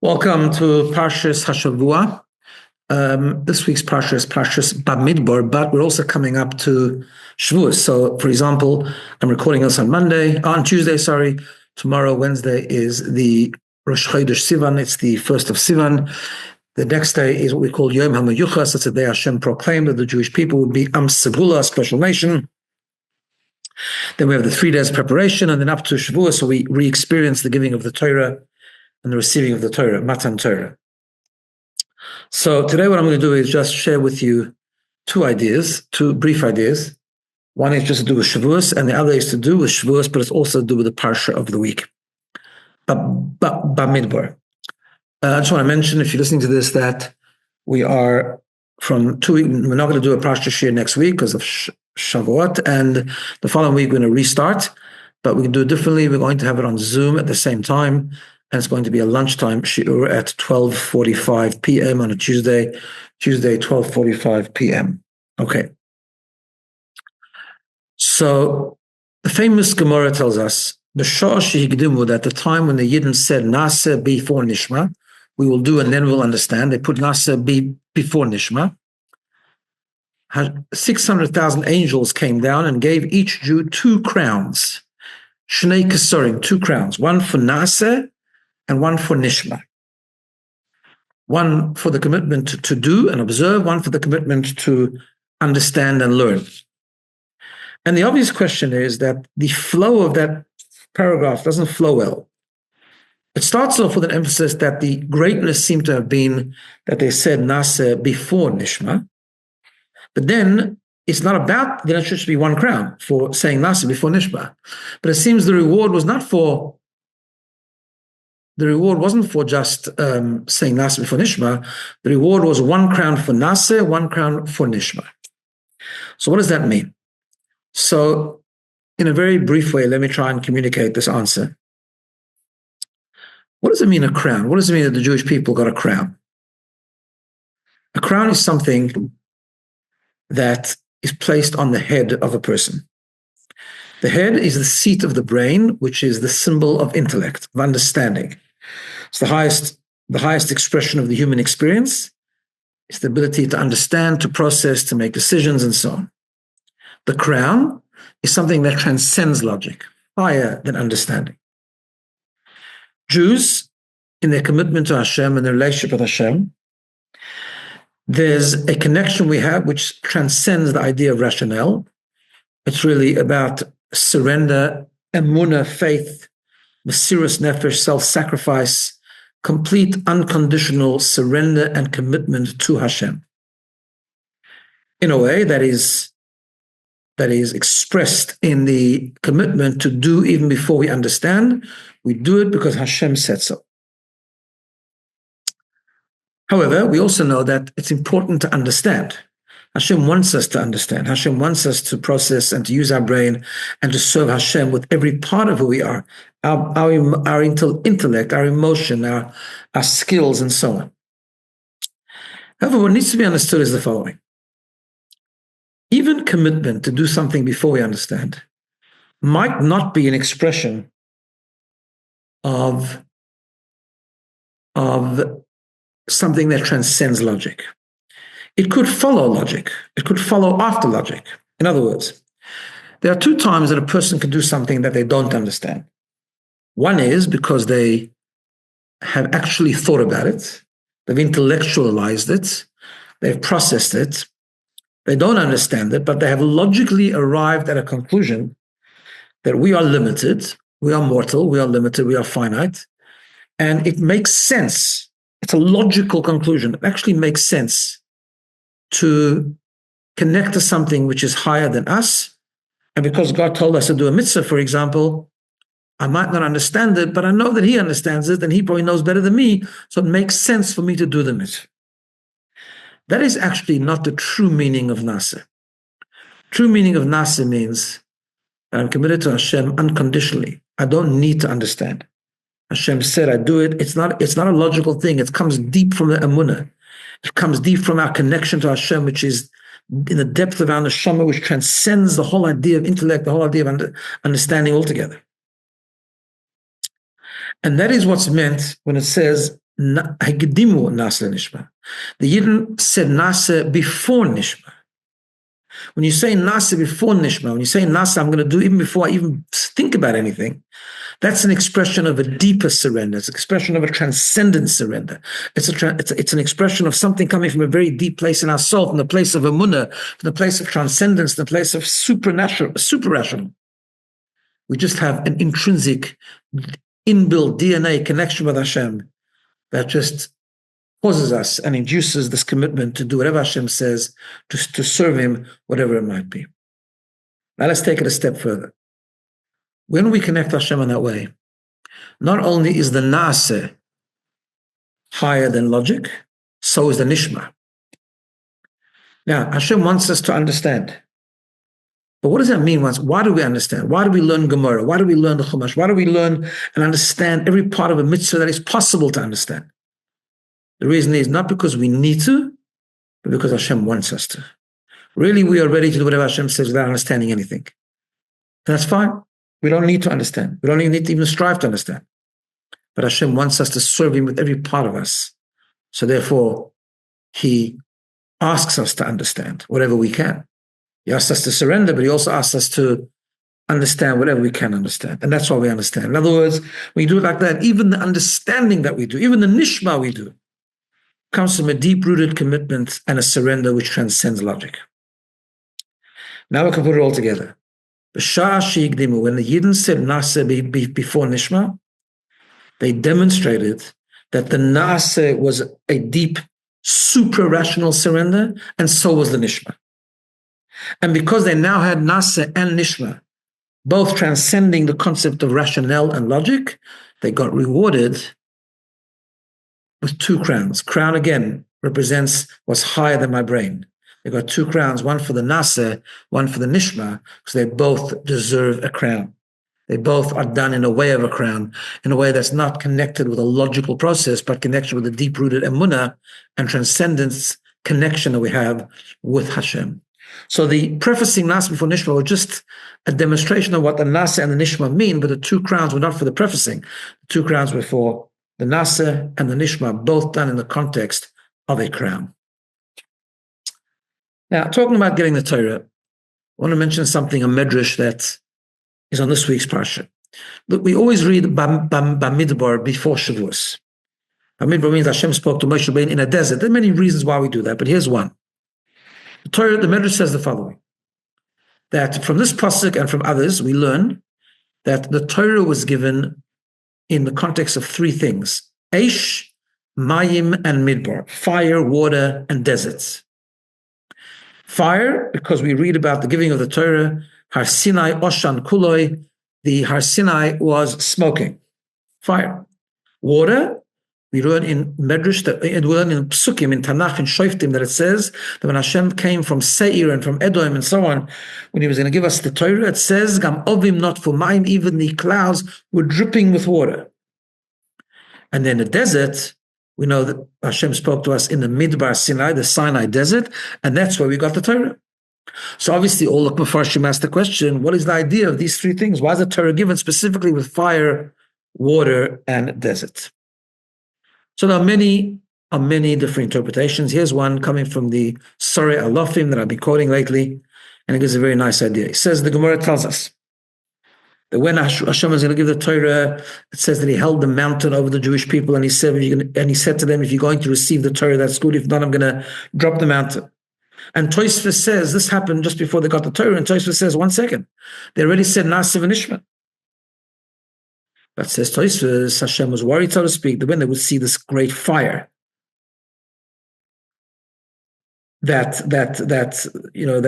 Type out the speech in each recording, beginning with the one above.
Welcome to Parshas Hashavua. This week's Parsha is Parshas Bamidbar, but we're also coming up to Shavuos. So, for example, I'm recording this on Tuesday. Tomorrow, Wednesday, is the Rosh Chodesh Sivan. It's the first of Sivan. The next day is what we call Yom HaMeyuchas. It's a day Hashem proclaimed that the Jewish people would be Am Segula, a special nation. Then we have the 3 days preparation, and then up to Shavuos, so we re-experience the giving of the Torah and the receiving of the Torah, Matan Torah. So today what I'm going to do is just share with you two brief ideas. One is just to do with Shavuos, and the other is to do with Shavuos, but it's also to do with the Parsha of the week, Bamidbar. I just want to mention, if you're listening to this, that we are from 2 weeks, we're not going to do a Parsha Shir next week because of Shavuot, and the following week we're going to restart, but we can do it differently. We're going to have it on Zoom at the same time, and it's going to be a lunchtime shiur at 12:45 p.m. on a Tuesday, 12:45 p.m. Okay. So the famous Gemara tells us, that at the time when the Yidden said Naaseh before Nishma, we will do and then we'll understand. They put Naaseh before Nishma. 600,000 angels came down and gave each Jew 2 crowns. Shnei Kesorim, 2 crowns. One for Naaseh and one for Nishma. One for the commitment to do and observe, one for the commitment to understand and learn. And the obvious question is that the flow of that paragraph doesn't flow well. It starts off with an emphasis that the greatness seemed to have been that they said Naaseh before Nishma, but then it's not about, then it should be 1 crown for saying Naaseh before Nishma. But it seems the reward wasn't for just saying Naaseh before Nishma. The reward was 1 crown for Naaseh, 1 crown for Nishma. So what does that mean? So in a very brief way, let me try and communicate this answer. What does it mean, a crown? What does it mean that the Jewish people got a crown? A crown is something that is placed on the head of a person. The head is the seat of the brain, which is the symbol of intellect, of understanding. It's the highest expression of the human experience. It's the ability to understand, to process, to make decisions, and so on. The crown is something that transcends logic, higher than understanding. Jews, in their commitment to Hashem and their relationship with Hashem, there's a connection we have which transcends the idea of rationale. It's really about surrender, emunah, faith, mesirus nefesh, self-sacrifice, complete unconditional surrender and commitment to Hashem. In a way that is expressed in the commitment to do even before we understand. We do it because Hashem said so. However, we also know that it's important to understand. Hashem wants us to understand. Hashem wants us to process and to use our brain and to serve Hashem with every part of who we are, our intellect, our emotion, our skills, and so on. However, what needs to be understood is the following. Even commitment to do something before we understand might not be an expression of something that transcends logic. It could follow logic. It could follow after logic. In other words, there are 2 times that a person can do something that they don't understand. One is because they have actually thought about it, they've intellectualized it, they've processed it, they don't understand it, but they have logically arrived at a conclusion that we are limited, we are mortal, we are limited, we are finite, and it makes sense. It's a logical conclusion. It actually makes sense to connect to something which is higher than us. And because God told us to do a mitzvah, for example, I might not understand it, but I know that He understands it, and He probably knows better than me, so it makes sense for me to do the mitzvah. That is actually not the true meaning of Naaseh. True meaning of Naaseh means that I'm committed to Hashem unconditionally. I don't need to understand. Hashem said I do it. It's not a logical thing. It comes deep from the emunah. It comes deep from our connection to Hashem, which is in the depth of our neshama, which transcends the whole idea of intellect, the whole idea of understanding altogether. And that is what's meant when it says Hagdimu Naaseh Venishma. The Yidden said Naaseh before Nishma. When you say Naaseh before Nishma, when you say Naaseh, I'm going to do even before I even think about anything, that's an expression of a deeper surrender. It's an expression of a transcendent surrender. It's an expression of something coming from a very deep place in our soul, from the place of emunah, from the place of transcendence, the place of super rational. We just have an intrinsic, inbuilt DNA connection with Hashem that just causes us and induces this commitment to do whatever Hashem says, to serve Him, whatever it might be. Now let's take it a step further. When we connect Hashem in that way, not only is the Naaseh higher than logic, so is the Nishma. Now, Hashem wants us to understand. But what does that mean? Why do we understand? Why do we learn Gemara? Why do we learn the Chumash? Why do we learn and understand every part of a mitzvah that is possible to understand? The reason is not because we need to, but because Hashem wants us to. Really, we are ready to do whatever Hashem says without understanding anything. And that's fine. We don't need to understand. We don't even need to even strive to understand. But Hashem wants us to serve Him with every part of us. So therefore, He asks us to understand whatever we can. He asks us to surrender, but He also asks us to understand whatever we can understand. And that's why we understand. In other words, when you do it like that, even the understanding that we do, even the nishma we do, comes from a deep-rooted commitment and a surrender which transcends logic. Now we can put it all together. When the Yidden said Naaseh before Nishma, they demonstrated that the Naaseh was a deep, super-rational surrender, and so was the Nishma. And because they now had Naaseh and Nishma, both transcending the concept of rationale and logic, they got rewarded with 2 crowns. Crown, again, represents what's higher than my brain. They got 2 crowns, one for the Naaseh, one for the Nishma, because they both deserve a crown. They both are done in a way of a crown, in a way that's not connected with a logical process, but connected with a deep-rooted emunah and transcendence connection that we have with Hashem. So the prefacing Naaseh before Nishma was just a demonstration of what the Naaseh and the Nishma mean, but the 2 crowns were not for the prefacing. The 2 crowns were for the Naaseh and the Nishma, both done in the context of a crown. Now, talking about getting the Torah, I want to mention something, a medrash that is on this week's Parsha. Look, we always read Bamidbar before Shavuos. Bamidbar means Hashem spoke to Moshe Rabbeinu in a desert. There are many reasons why we do that, but here's one. The Torah, the medrash says the following, that from this pasuk and from others, we learn that the Torah was given in the context of 3 things: Eish, Mayim, and Midbar, fire, water, and deserts. Fire, because we read about the giving of the Torah, Har Sinai, Oshan, Kuloi, the Har Sinai was smoking. Fire. Water, we learn in Medrash, we learn in Psukim, in Tanakh, in Shoftim, that it says that when Hashem came from Seir and from Edom and so on, when He was going to give us the Torah, it says, Gam Ovim not for mine, even the clouds were dripping with water. And then the desert, we know that Hashem spoke to us in the Midbar Sinai, the Sinai desert, and that's where we got the Torah. So obviously, all the Mefarshim asked the question, what is the idea of these 3 things? Why is the Torah given specifically with fire, water, and desert? So there are many different interpretations. Here's one coming from the Sorei Alofim that I've been quoting lately, and it gives a very nice idea. It says, the Gemara tells us that when Hashem was going to give the Torah, it says that He held the mountain over the Jewish people, and He said, to them, if you're going to receive the Torah, that's good. If not, I'm going to drop the mountain. And Tosfos says this happened just before they got the Torah, and Tosfos says, 1 second, they already said Naaseh Venishma. But says Tosfos, Hashem was worried, so to speak, that when they would see this great fire, that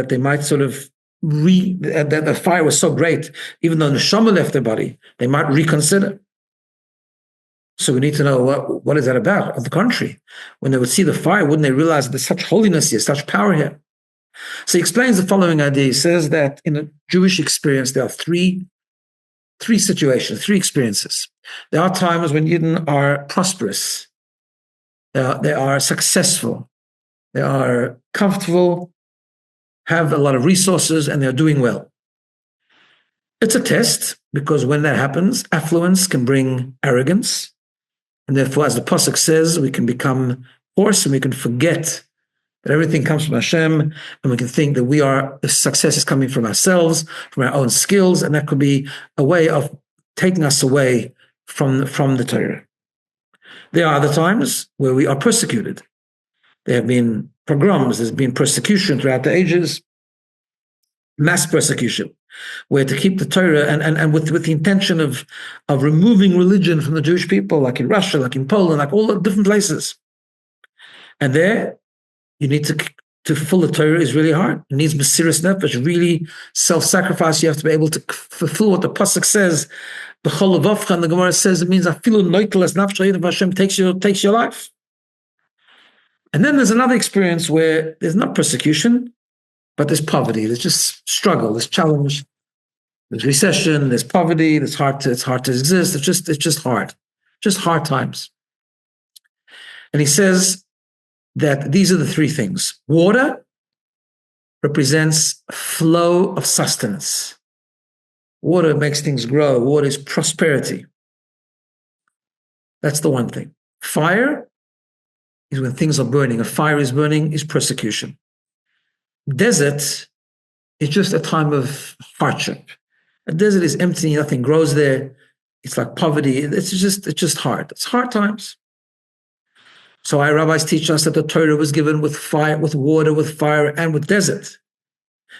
they might sort of that the fire was so great, even though the neshama left their body, they might reconsider. So we need to know what is that about. On the contrary, when they would see the fire, wouldn't they realize that there's such holiness here, such power here? So he explains the following idea. He says that in a Jewish experience, there are three situations, 3 experiences. There are times when Yidden are prosperous, they are successful, they are comfortable, have a lot of resources, and they're doing well. It's a test, because when that happens, affluence can bring arrogance, And therefore, as the Pasuk says, we can become hoarse and we can forget that everything comes from Hashem, and we can think that success is coming from ourselves, from our own skills, and that could be a way of taking us away from the Torah. There are other times where we are persecuted. There have been pogroms, there's been persecution throughout the ages, mass persecution, where to keep the Torah and with the intention of removing religion from the Jewish people, like in Russia, like in Poland, like all the different places. And there, you need to fulfill the Torah is really hard. It needs mesiras nefesh, really self-sacrifice. You have to be able to fulfill what the pasuk says. The Cholavavcha, and the Gemara says it means afilu noitelas nafsha Hashem takes your life. And then there's another experience where there's not persecution, but there's poverty. There's just struggle. There's challenge. There's recession. There's poverty. It's hard to exist. It's just hard. Just hard times. And he says that these are the three things. Water represents flow of sustenance. Water makes things grow. Water is prosperity. That's the one thing. Fire is when things are burning. A fire is burning is persecution. Desert is just a time of hardship. A desert is empty, nothing grows there. It's like poverty. It's just hard. It's hard times. So our rabbis teach us that the Torah was given with fire, with water, with fire, and with desert.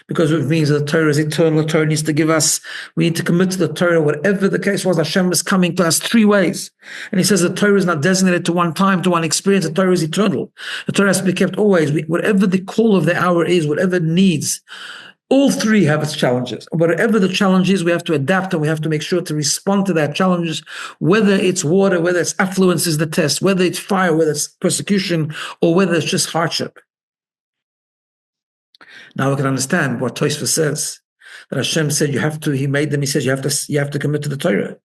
Because it means that the Torah is eternal. The Torah needs to give us, we need to commit to the Torah, whatever the case was. Hashem is coming to us three ways. And he says the Torah is not designated to one time, to one experience. The Torah is eternal. The Torah has to be kept always. Whatever the call of the hour is, whatever it needs, all three have its challenges. Whatever the challenge is, we have to adapt and we have to make sure to respond to that challenge, whether it's water, whether it's affluence is the test, whether it's fire, whether it's persecution, or whether it's just hardship. Now we can understand what Tosfos says, that Hashem said he says you have to commit to the Torah.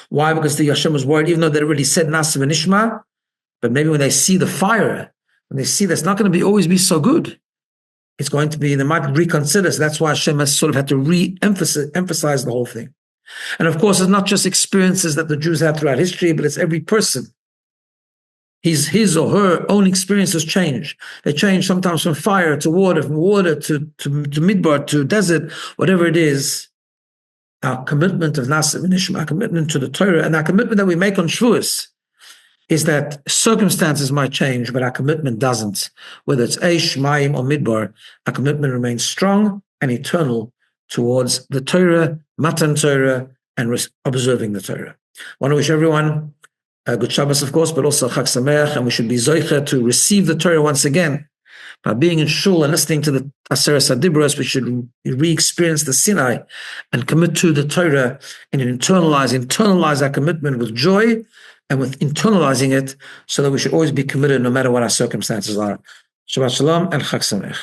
Why? Because the Hashem was worried, even though they already said Naaseh Venishma, but maybe when they see the fire, when they see that's not going to always be so good, it's going to be, they might reconsider. So that's why Hashem has sort of had to emphasize the whole thing. And of course, it's not just experiences that the Jews had throughout history, but it's every person. His or her own experiences change. They change sometimes from fire to water, from water to midbar, to desert, whatever it is. Our commitment of Naaseh Venishma, our commitment to the Torah, and our commitment that we make on Shavuos is that circumstances might change, but our commitment doesn't. Whether it's Eish, Mayim, or Midbar, our commitment remains strong and eternal towards the Torah, Matan Torah, and observing the Torah. I want to wish everyone a good Shabbos, of course, but also Chag Sameach, and we should be zoicha to receive the Torah once again. By being in shul and listening to the Aseres HaDibros, we should re-experience the Sinai and commit to the Torah and internalize our commitment with joy and with internalizing it, so that we should always be committed no matter what our circumstances are. Shabbat Shalom and Chag Sameach.